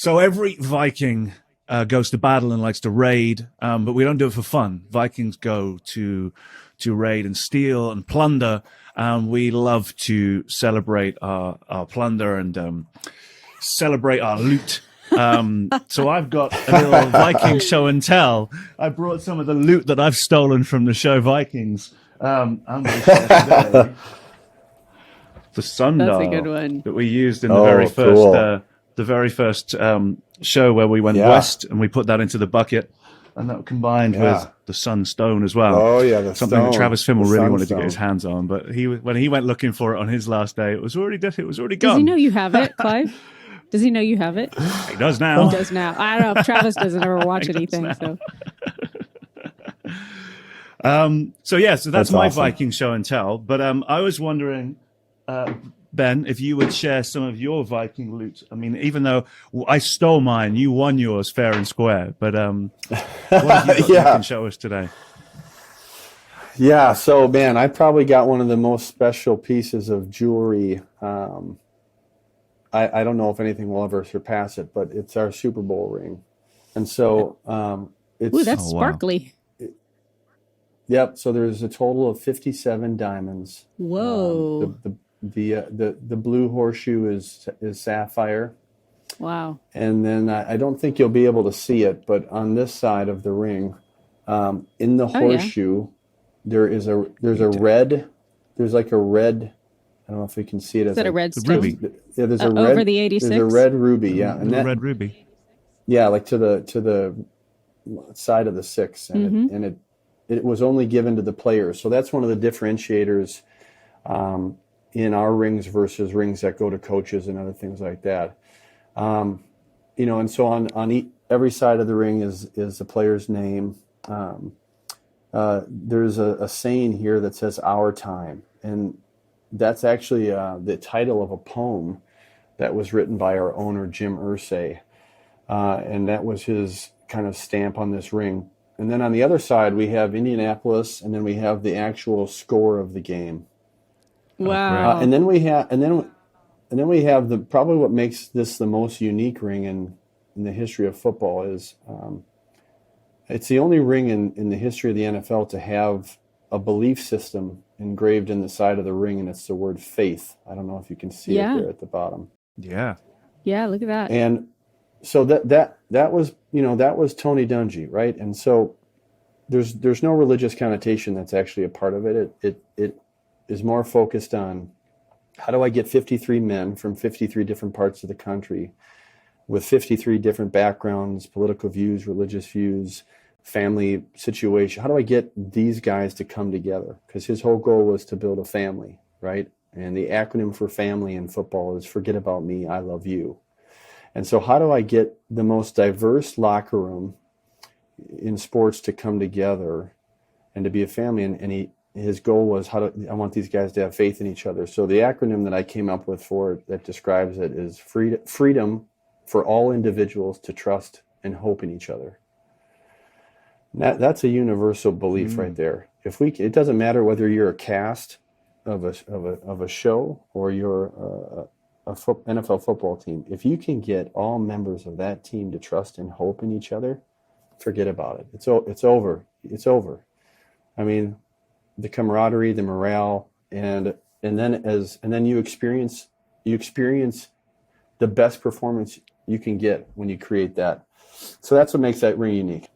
So every Viking goes to battle and likes to raid, but we don't do it for fun. Vikings go to raid and steal and plunder, and we love to celebrate our plunder and celebrate our loot. So I've got a little Viking show and tell. I brought some of the loot that I've stolen from the show Vikings. I'm going to share today the sundial That's a good one. that we used in the very first cool. the very first show where we went west, and we put that into the bucket, and that combined with the sunstone as well. Oh yeah, the something that stone, Travis Fimmel really wanted to sunstone. get his hands on, but when he went looking for it on his last day, it was already gone. Does he know you have it, Clive? Does he know you have it? He does now. He does now. I don't know if Travis doesn't ever watch anything. So. So that's That's my awesome. Viking show and tell. But I was wondering, Ben, if you would share some of your Viking loot. I mean, even though I stole mine, you won yours fair and square. But what have you got you can show us today? Yeah, so man, I probably got one of the most special pieces of jewelry. I don't know if anything will ever surpass it, but it's our Super Bowl ring. And so it's Ooh, that's sparkly. Yep. So there's a total of 57 diamonds. Whoa. The blue horseshoe is sapphire. Wow. And then I don't think you'll be able to see it, but on this side of the ring, in the horseshoe, there's like a red. I don't know if we can see it. Is that a red stone? ruby? Yeah, there's a red over the 86. There's a red ruby. Yeah, and that red ruby. yeah, like to the side of the 6, and it was only given to the players. So that's one of the differentiators in our rings versus rings that go to coaches and other things like that. And so on every side of the ring is the player's name. There's a saying here that says "our time," and that's actually the title of a poem that was written by our owner, Jim Irsay. And that was his kind of stamp on this ring. And then on the other side, we have Indianapolis, and then we have the actual score of the game. Wow. And then we have the probably what makes this the most unique ring in the history of football is it's the only ring in the history of the NFL to have a belief system engraved in the side of the ring, and it's the word faith. I don't know if you can see it there at the bottom. Yeah. Yeah, look at that. And so that was Tony Dungy, right? And so there's no religious connotation that's actually a part of it. It is more focused on how do I get 53 men from 53 different parts of the country with 53 different backgrounds, political views, religious views, family situation. How do I get these guys to come together? Because his whole goal was to build a family, right? And the acronym for family in football is forget about me, I love you. And so how do I get the most diverse locker room in sports to come together and to be a family? And his goal was I want these guys to have faith in each other. So the acronym that I came up with for it that describes it is freedom for all individuals to trust and hope in each other. That's a universal belief right there. It doesn't matter whether you're a cast of a show or you're a NFL football team. If you can get all members of that team to trust and hope in each other, forget about it. It's over. It's over. I mean, the camaraderie, the morale, and then you experience the best performance you can get when you create that. So that's what makes that ring unique.